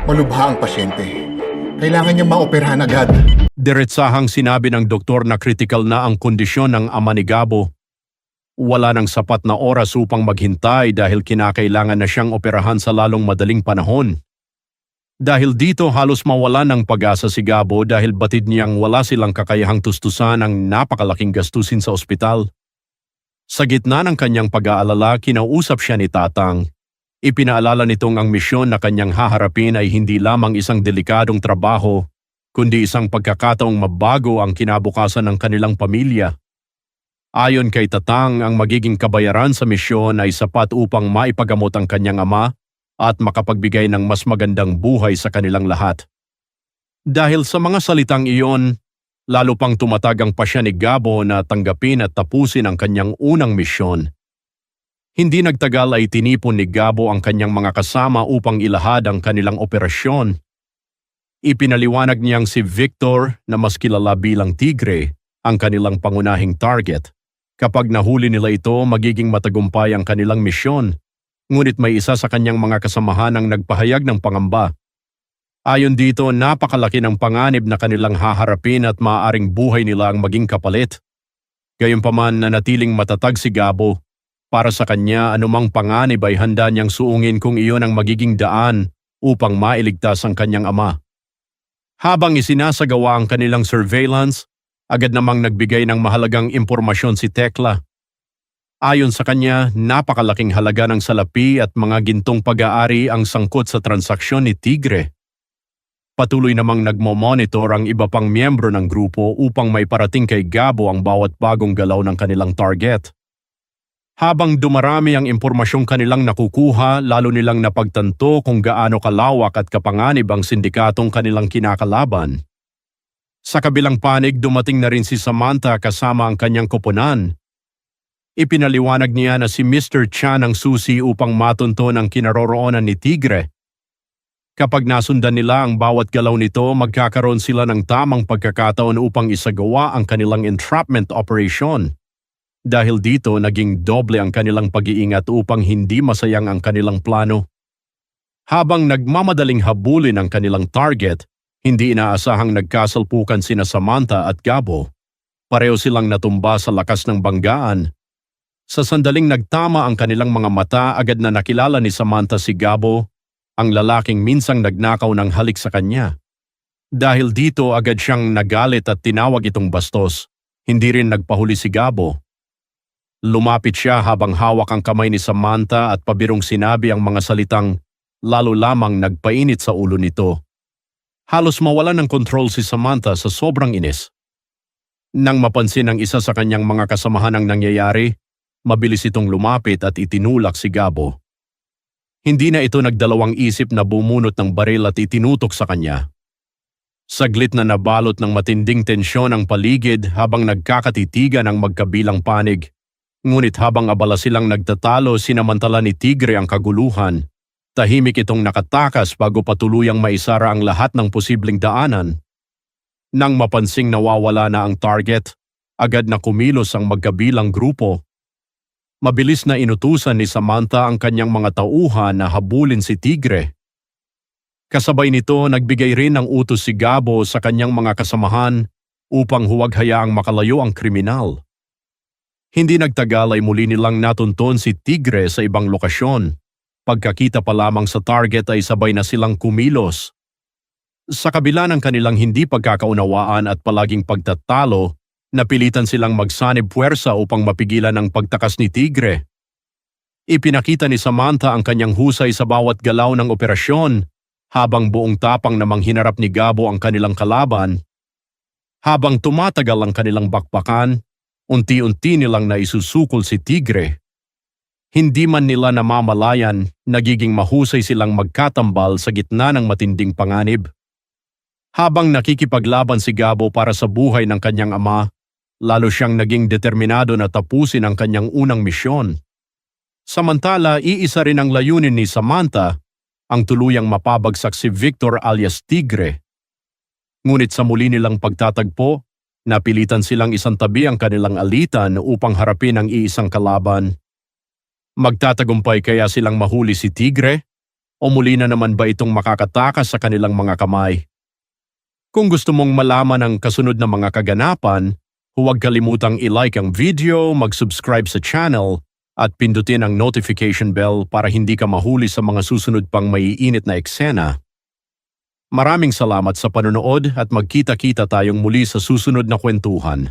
Malubha ang pasyente. Kailangan niyang maoperahan agad. Diretsahang sinabi ng doktor na kritikal na ang kondisyon ng ama ni Gabo. Wala nang sapat na oras upang maghintay dahil kinakailangan na siyang operahan sa lalong madaling panahon. Dahil dito halos mawala ng pag-asa si Gabo dahil batid niyang wala silang kakayahang tustusan ang napakalaking gastusin sa ospital. Sa gitna ng kanyang pag-aalala, kinausap siya ni Tatang. Ipinaalala nitong ang misyon na kanyang haharapin ay hindi lamang isang delikadong trabaho, kundi isang pagkakataong mabago ang kinabukasan ng kanilang pamilya. Ayon kay Tatang, ang magiging kabayaran sa misyon ay sapat upang maipagamot ang kanyang ama at makapagbigay ng mas magandang buhay sa kanilang lahat. Dahil sa mga salitang iyon, lalo pang tumatag ang pasya ni Gabo na tanggapin at tapusin ang kanyang unang misyon. Hindi nagtagal ay tinipon ni Gabo ang kanyang mga kasama upang ilahad ang kanilang operasyon. Ipinaliwanag niyang si Victor na mas kilala bilang Tigre ang kanilang pangunahing target. Kapag nahuli nila ito, magiging matagumpay ang kanilang misyon. Ngunit may isa sa kanyang mga kasamahan ang nagpahayag ng pangamba. Ayon dito, napakalaki ng panganib na kanilang haharapin at maaaring buhay nila ang maging kapalit. Gayunpaman nanatiling matatag si Gabo. Para sa kanya, anumang panganib ay handa niyang suungin kung iyon ang magiging daan upang mailigtas ang kanyang ama. Habang isinasagawa ang kanilang surveillance, agad namang nagbigay ng mahalagang impormasyon si Tekla. Ayon sa kanya, napakalaking halaga ng salapi at mga gintong pag-aari ang sangkot sa transaksyon ni Tigre. Patuloy namang nagmo-monitor ang iba pang miyembro ng grupo upang may parating kay Gabo ang bawat bagong galaw ng kanilang target. Habang dumarami ang impormasyong kanilang nakukuha, lalo nilang napagtanto kung gaano kalawak at kapanganib ang sindikatong kanilang kinakalaban. Sa kabilang panig, dumating na rin si Samantha kasama ang kanyang koponan. Ipinaliwanag niya na si Mr. Chan ang susi upang matunton ang kinaroroonan ni Tigre. Kapag nasundan nila ang bawat galaw nito, magkakaroon sila ng tamang pagkakataon upang isagawa ang kanilang entrapment operation. Dahil dito, naging doble ang kanilang pag-iingat upang hindi masayang ang kanilang plano. Habang nagmamadaling habulin ang kanilang target, hindi inaasahang nagkasalpukan sina Samantha at Gabo. Pareho silang natumba sa lakas ng banggaan. Sa sandaling nagtama ang kanilang mga mata, agad na nakilala ni Samantha si Gabo, ang lalaking minsang nagnakaw ng halik sa kanya. Dahil dito, agad siyang nagalit at tinawag itong bastos. Hindi rin nagpahuli si Gabo. Lumapit siya habang hawak ang kamay ni Samantha at pabirong sinabi ang mga salitang lalo lamang nagpainit sa ulo nito. Halos mawalan ng kontrol si Samantha sa sobrang inis. Nang mapansin ng isa sa kanyang mga kasamahan ang nangyayari, mabilis itong lumapit at itinulak si Gabo. Hindi na ito nagdalawang isip na bumunot ng baril at itinutok sa kanya. Saglit na nabalot ng matinding tensyon ang paligid habang nagkakatitigan ang magkabilang panig. Ngunit habang abala silang nagtatalo, sinamantala ni Tigre ang kaguluhan. Tahimik itong nakatakas bago patuluyang maisara ang lahat ng posibleng daanan. Nang mapansing nawawala na ang target, agad na kumilos ang magkabilang grupo. Mabilis na inutusan ni Samantha ang kanyang mga tauhan na habulin si Tigre. Kasabay nito, nagbigay rin ng utos si Gabo sa kanyang mga kasamahan upang huwag hayaang makalayo ang kriminal. Hindi nagtagal ay muli nilang natunton si Tigre sa ibang lokasyon. Pagkakita pa lamang sa target ay sabay na silang kumilos. Sa kabila ng kanilang hindi pagkakaunawaan at palaging pagtatalo, napilitan silang magsanib puwersa upang mapigilan ang pagtakas ni Tigre. Ipinakita ni Samantha ang kanyang husay sa bawat galaw ng operasyon, habang buong tapang namang hinarap ni Gabo ang kanilang kalaban. Habang tumatagal ang kanilang bakbakan, unti-unti nilang naisusukol si Tigre. Hindi man nila namamalayan, nagiging mahusay silang magkatambal sa gitna ng matinding panganib. Habang nakikipaglaban si Gabo para sa buhay ng kanyang ama, lalo siyang naging determinado na tapusin ang kanyang unang misyon. Samantala, iisa rin ang layunin ni Samantha, ang tuluyang mapabagsak si Victor alias Tigre. Ngunit sa muli nilang pagtatagpo, napilitan silang isantabi ang kanilang alitan upang harapin ang iisang kalaban. Magtatagumpay kaya silang mahuli si Tigre? O muli na naman ba itong makakatakas sa kanilang mga kamay? Kung gusto mong malaman ang kasunod na mga kaganapan, huwag kalimutang i-like ang video, mag-subscribe sa channel, at pindutin ang notification bell para hindi ka mahuli sa mga susunod pang maiinit na eksena. Maraming salamat sa panonood at magkita-kita tayong muli sa susunod na kwentuhan.